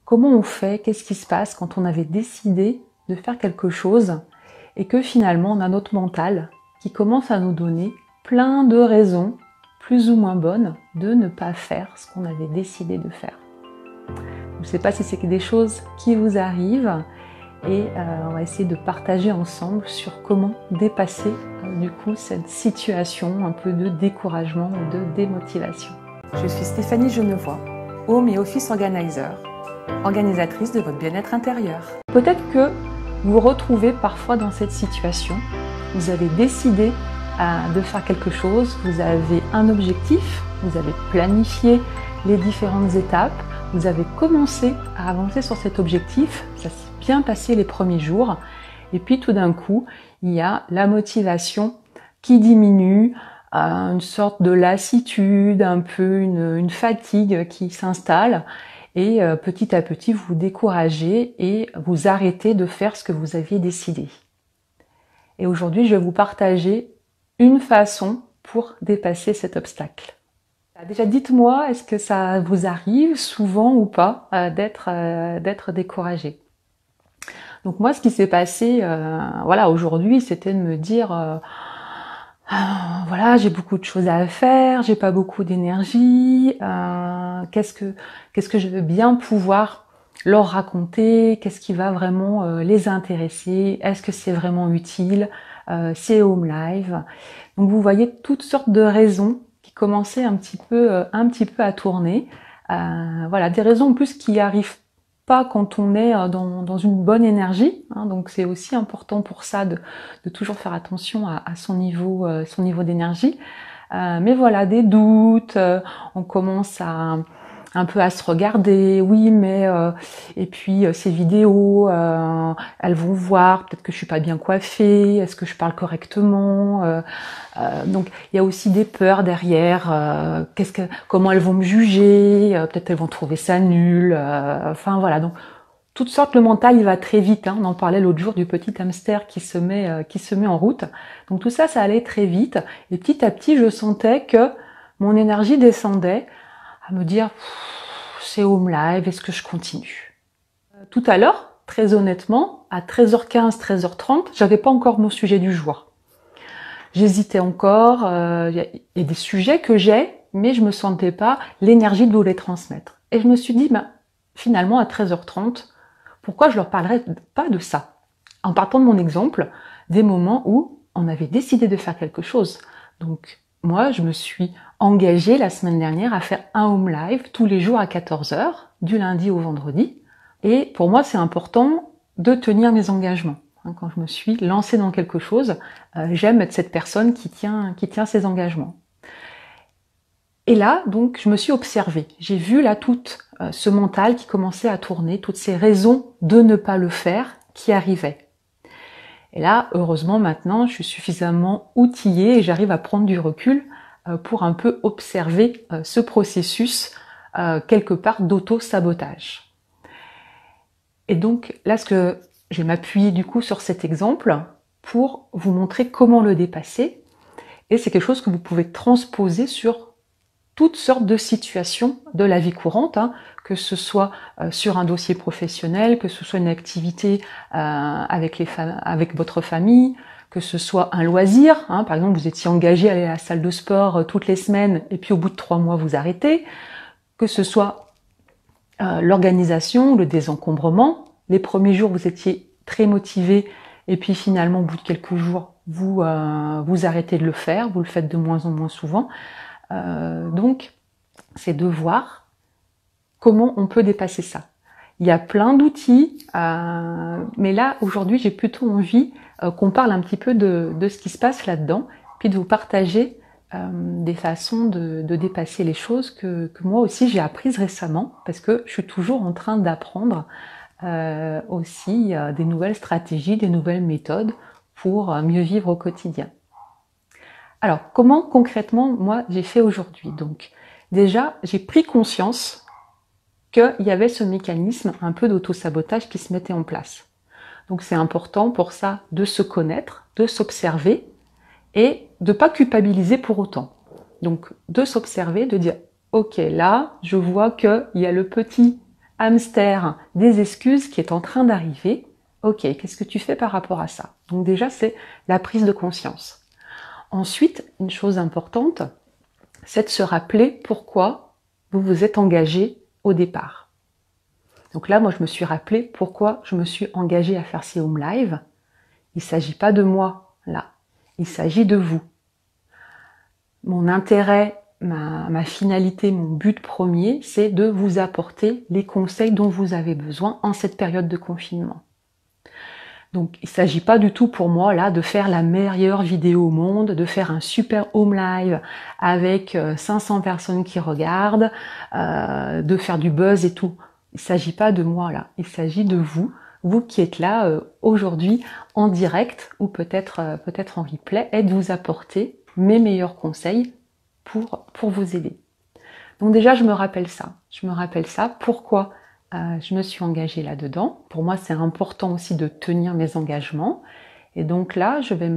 comment on fait, qu'est-ce qui se passe quand on avait décidé de faire quelque chose et que finalement on a notre mental qui commence à nous donner plein de raisons, plus ou moins bonnes, de ne pas faire ce qu'on avait décidé de faire. Je ne sais pas si c'est des choses qui vous arrivent et on va essayer de partager ensemble sur comment dépasser du coup cette situation un peu de découragement ou de démotivation. Je suis Stéphanie Genevois, Home et Office Organizer, organisatrice de votre bien-être intérieur. Peut-être que vous vous retrouvez parfois dans cette situation, vous avez décidé de faire quelque chose, vous avez un objectif, vous avez planifié les différentes étapes, vous avez commencé à avancer sur cet objectif, ça s'est bien passé les premiers jours, et puis tout d'un coup, il y a la motivation qui diminue, une sorte de lassitude, un peu une fatigue qui s'installe, et petit à petit vous vous découragez et vous arrêtez de faire ce que vous aviez décidé. Et aujourd'hui, je vais vous partager une façon pour dépasser cet obstacle. Déjà, dites-moi, est-ce que ça vous arrive souvent ou pas d'être découragé? Donc moi, ce qui s'est passé, voilà, aujourd'hui, c'était de me dire, voilà, j'ai beaucoup de choses à faire, j'ai pas beaucoup d'énergie, qu'est-ce que je veux bien pouvoir leur raconter, qu'est-ce qui va vraiment les intéresser, est-ce que c'est vraiment utile, c'est home live. Donc vous voyez toutes sortes de raisons qui commençaient un petit peu à tourner. Voilà, des raisons en plus qui arrivent pas quand on est dans une bonne énergie, hein, donc c'est aussi important pour ça de toujours faire attention à son niveau d'énergie. Mais voilà, des doutes, on commence un peu à se regarder, oui, mais et puis ces vidéos, elles vont voir, peut-être que je suis pas bien coiffée, est-ce que je parle correctement, donc il y a aussi des peurs derrière, comment elles vont me juger, peut-être elles vont trouver ça nul, enfin voilà, donc toutes sortes, le mental il va très vite, hein, on en parlait l'autre jour du petit hamster qui se met en route, donc tout ça allait très vite, et petit à petit je sentais que mon énergie descendait, à me dire c'est home live, est-ce que je continue? Tout à l'heure, très honnêtement, à 13h15, 13h30, j'avais pas encore mon sujet du jour. J'hésitais encore, il y a des sujets que j'ai, mais je me sentais pas l'énergie de vous les transmettre. Et je me suis dit, finalement à 13h30, pourquoi je leur parlerais pas de ça? En partant de mon exemple, des moments où on avait décidé de faire quelque chose. Donc moi, je me suis engagée la semaine dernière à faire un home live tous les jours à 14h, du lundi au vendredi. Et pour moi, c'est important de tenir mes engagements. Quand je me suis lancée dans quelque chose, j'aime être cette personne qui tient ses engagements. Et là, donc, je me suis observée. J'ai vu là tout ce mental qui commençait à tourner, toutes ces raisons de ne pas le faire qui arrivaient. Et là, heureusement, maintenant, je suis suffisamment outillée et j'arrive à prendre du recul pour un peu observer ce processus quelque part d'auto-sabotage. Et donc là, je vais m'appuyer du coup sur cet exemple pour vous montrer comment le dépasser. Et c'est quelque chose que vous pouvez transposer sur toutes sortes de situations de la vie courante, hein, que ce soit sur un dossier professionnel, que ce soit une activité avec votre famille, que ce soit un loisir, hein, par exemple vous étiez engagé à aller à la salle de sport toutes les semaines et puis au bout de 3 mois vous arrêtez, que ce soit l'organisation, le désencombrement, les premiers jours vous étiez très motivé et puis finalement au bout de quelques jours vous arrêtez de le faire, vous le faites de moins en moins souvent. Donc, c'est de voir comment on peut dépasser ça. Il y a plein d'outils, mais là, aujourd'hui, j'ai plutôt envie qu'on parle un petit peu de ce qui se passe là-dedans, puis de vous partager des façons de dépasser les choses que moi aussi j'ai apprises récemment, parce que je suis toujours en train d'apprendre aussi des nouvelles stratégies, des nouvelles méthodes pour mieux vivre au quotidien. Alors, comment concrètement, moi, j'ai fait aujourd'hui? Donc, déjà, j'ai pris conscience qu'il y avait ce mécanisme un peu d'auto-sabotage qui se mettait en place. Donc, c'est important pour ça de se connaître, de s'observer et de ne pas culpabiliser pour autant. Donc, de s'observer, de dire, ok, là, je vois qu'il y a le petit hamster des excuses qui est en train d'arriver. Ok, qu'est-ce que tu fais par rapport à ça? Donc déjà, c'est la prise de conscience. Ensuite, une chose importante, c'est de se rappeler pourquoi vous vous êtes engagé au départ. Donc là, moi, je me suis rappelé pourquoi je me suis engagée à faire ces home live. Il ne s'agit pas de moi, là. Il s'agit de vous. Mon intérêt, ma finalité, mon but premier, c'est de vous apporter les conseils dont vous avez besoin en cette période de confinement. Donc, il ne s'agit pas du tout pour moi, là, de faire la meilleure vidéo au monde, de faire un super home live avec 500 personnes qui regardent, de faire du buzz et tout. Il ne s'agit pas de moi, là. Il s'agit de vous, vous qui êtes là aujourd'hui en direct ou peut-être en replay, et de vous apporter mes meilleurs conseils pour vous aider. Donc déjà, je me rappelle ça. Je me rappelle ça. Pourquoi je me suis engagée là-dedans. Pour moi, c'est important aussi de tenir mes engagements. Et donc là, je vais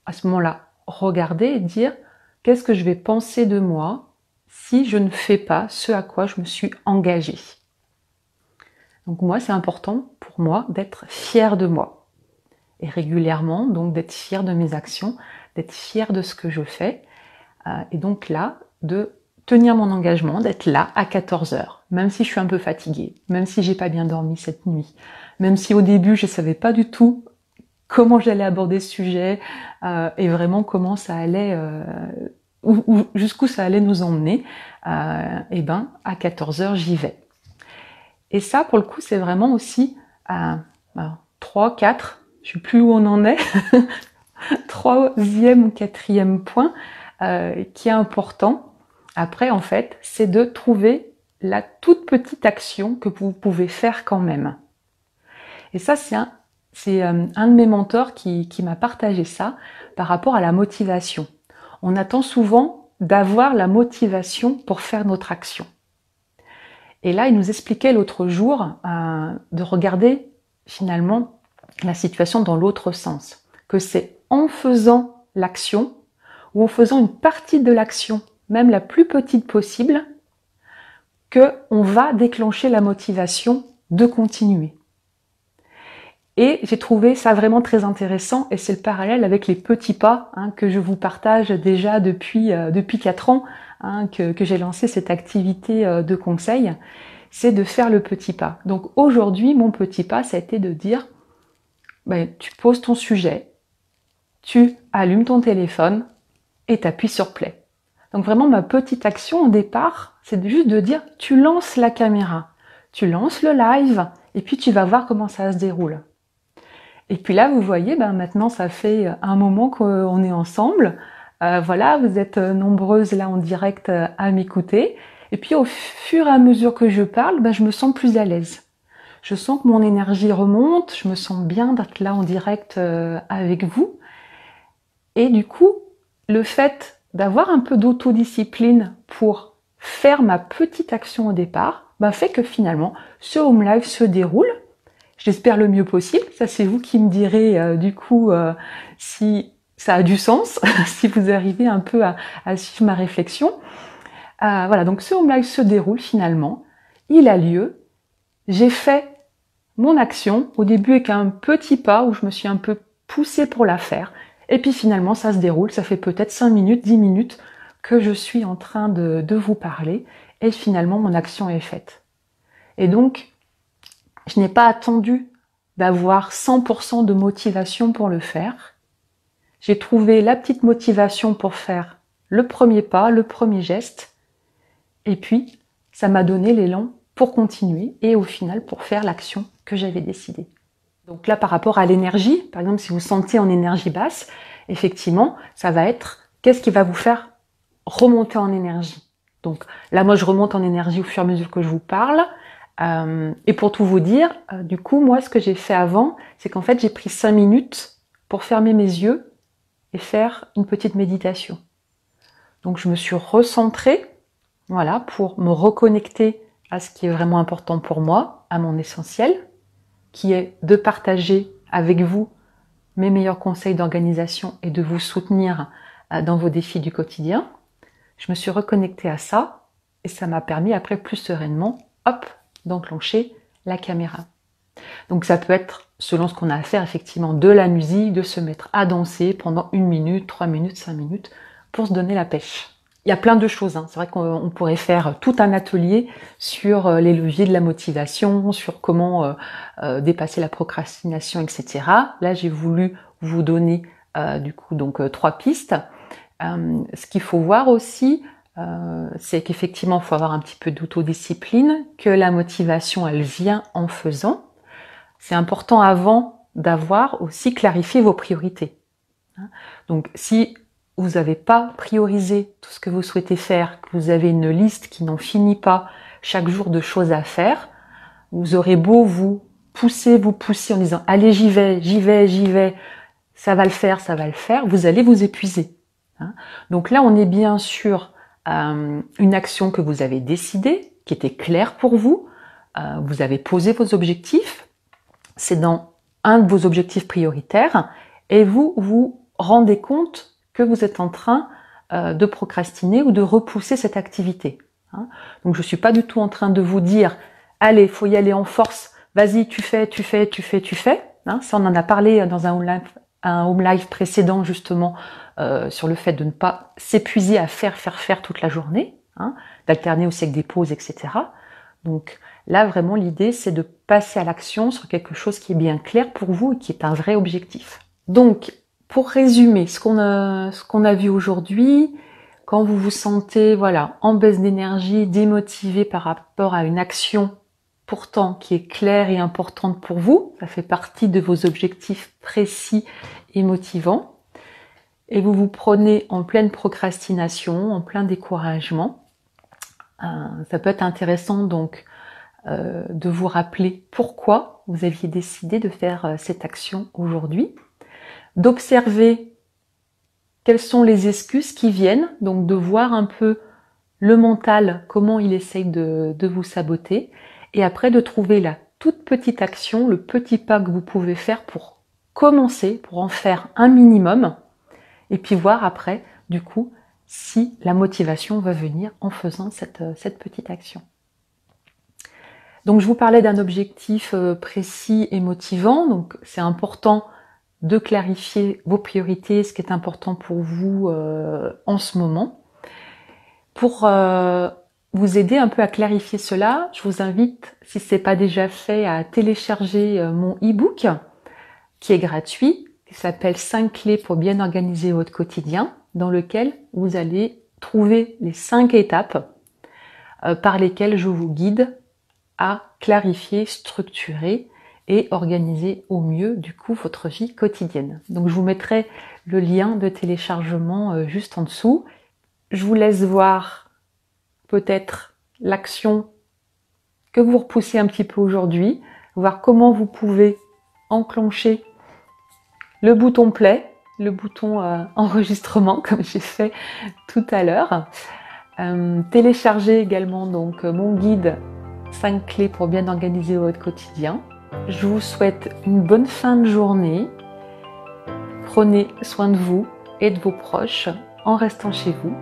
à ce moment-là, regarder et dire qu'est-ce que je vais penser de moi si je ne fais pas ce à quoi je me suis engagée. Donc moi, c'est important pour moi d'être fière de moi. Et régulièrement, donc d'être fière de mes actions, d'être fière de ce que je fais. Et donc là, de tenir mon engagement, d'être là à 14h, même si je suis un peu fatiguée, même si j'ai pas bien dormi cette nuit, même si au début je savais pas du tout comment j'allais aborder ce sujet et vraiment comment ça allait, jusqu'où ça allait nous emmener, et ben à 14h j'y vais. Et ça pour le coup c'est vraiment aussi 3, 4, je sais plus où on en est, troisième ou quatrième point qui est important. Après, en fait, c'est de trouver la toute petite action que vous pouvez faire quand même. Et ça, c'est un de mes mentors qui m'a partagé ça par rapport à la motivation. On attend souvent d'avoir la motivation pour faire notre action. Et là, il nous expliquait l'autre jour de regarder finalement la situation dans l'autre sens. Que c'est en faisant l'action ou en faisant une partie de l'action, même la plus petite possible, qu'on va déclencher la motivation de continuer. Et j'ai trouvé ça vraiment très intéressant et c'est le parallèle avec les petits pas que je vous partage déjà depuis 4 ans que j'ai lancé cette activité de conseil, c'est de faire le petit pas. Donc aujourd'hui, mon petit pas, ça a été de dire, tu poses ton sujet, tu allumes ton téléphone et tu appuies sur play. Donc vraiment, ma petite action au départ, c'est juste de dire, tu lances la caméra, tu lances le live, et puis tu vas voir comment ça se déroule. Et puis là, vous voyez, maintenant, ça fait un moment qu'on est ensemble. Voilà, vous êtes nombreuses là en direct à m'écouter. Et puis au fur et à mesure que je parle, je me sens plus à l'aise. Je sens que mon énergie remonte, je me sens bien d'être là en direct avec vous. Et du coup, le fait d'avoir un peu d'autodiscipline pour faire ma petite action au départ, fait que finalement, ce home live se déroule. J'espère le mieux possible. Ça, c'est vous qui me direz du coup si ça a du sens, si vous arrivez un peu à suivre ma réflexion. Voilà, donc ce home live se déroule finalement. Il a lieu. J'ai fait mon action au début avec un petit pas où je me suis un peu poussée pour la faire. Et puis finalement, ça se déroule. Ça fait peut-être 5 minutes, 10 minutes que je suis en train de vous parler. Et finalement, mon action est faite. Et donc, je n'ai pas attendu d'avoir 100% de motivation pour le faire. J'ai trouvé la petite motivation pour faire le premier pas, le premier geste. Et puis, ça m'a donné l'élan pour continuer et au final pour faire l'action que j'avais décidée. Donc là, par rapport à l'énergie, par exemple, si vous sentez en énergie basse, effectivement, ça va être qu'est-ce qui va vous faire remonter en énergie. Donc là, moi, je remonte en énergie au fur et à mesure que je vous parle. Et pour tout vous dire, du coup, moi, ce que j'ai fait avant, c'est qu'en fait, j'ai pris 5 minutes pour fermer mes yeux et faire une petite méditation. Donc, je me suis recentrée, voilà, pour me reconnecter à ce qui est vraiment important pour moi, à mon essentiel, qui est de partager avec vous mes meilleurs conseils d'organisation et de vous soutenir dans vos défis du quotidien. Je me suis reconnectée à ça et ça m'a permis après plus sereinement, hop, d'enclencher la caméra. Donc ça peut être, selon ce qu'on a à faire, effectivement, de la musique, de se mettre à danser pendant 1 minute, 3 minutes, 5 minutes, pour se donner la pêche. Il y a plein de choses, hein. C'est vrai qu'on pourrait faire tout un atelier sur les leviers de la motivation, sur comment dépasser la procrastination, etc. Là, j'ai voulu vous donner du coup donc 3 pistes. Ce qu'il faut voir aussi, c'est qu'effectivement, il faut avoir un petit peu d'autodiscipline, que la motivation, elle vient en faisant. C'est important avant d'avoir aussi clarifié vos priorités. Donc, si vous n'avez pas priorisé tout ce que vous souhaitez faire, que vous avez une liste qui n'en finit pas chaque jour de choses à faire, vous aurez beau vous pousser en disant « allez, j'y vais, ça va le faire, vous allez vous épuiser. » Donc là, on est bien sur une action que vous avez décidée, qui était claire pour vous, vous avez posé vos objectifs, c'est dans un de vos objectifs prioritaires, et vous vous rendez compte que vous êtes en train de procrastiner ou de repousser cette activité. Donc je ne suis pas du tout en train de vous dire « allez, il faut y aller en force, vas-y, tu fais. » Ça, on en a parlé dans un home live précédent justement sur le fait de ne pas s'épuiser à faire toute la journée, d'alterner aussi avec des pauses, etc. Donc là, vraiment, l'idée, c'est de passer à l'action sur quelque chose qui est bien clair pour vous et qui est un vrai objectif. Donc, pour résumer ce qu'on a vu aujourd'hui, quand vous vous sentez en baisse d'énergie, démotivé par rapport à une action pourtant qui est claire et importante pour vous, ça fait partie de vos objectifs précis et motivants, et vous vous prenez en pleine procrastination, en plein découragement, ça peut être intéressant donc de vous rappeler pourquoi vous aviez décidé de faire cette action aujourd'hui, d'observer quelles sont les excuses qui viennent, donc de voir un peu le mental, comment il essaye de vous saboter, et après de trouver la toute petite action, le petit pas que vous pouvez faire pour commencer, pour en faire un minimum, et puis voir après, du coup, si la motivation va venir en faisant cette petite action. Donc je vous parlais d'un objectif précis et motivant, donc c'est important de clarifier vos priorités, ce qui est important pour vous en ce moment. Pour vous aider un peu à clarifier cela, je vous invite, si ce n'est pas déjà fait, à télécharger mon e-book qui est gratuit, qui s'appelle 5 clés pour bien organiser votre quotidien, dans lequel vous allez trouver les 5 étapes par lesquelles je vous guide à clarifier, structurer et organiser au mieux du coup votre vie quotidienne. Donc je vous mettrai le lien de téléchargement juste en dessous. Je vous laisse voir peut-être l'action que vous repoussez un petit peu aujourd'hui, voir comment vous pouvez enclencher le bouton play, le bouton enregistrement comme j'ai fait tout à l'heure. Télécharger également donc mon guide 5 clés pour bien organiser votre quotidien. Je vous souhaite une bonne fin de journée. Prenez soin de vous et de vos proches en restant chez vous.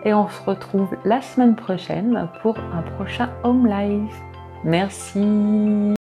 Et on se retrouve la semaine prochaine pour un prochain Home Live. Merci.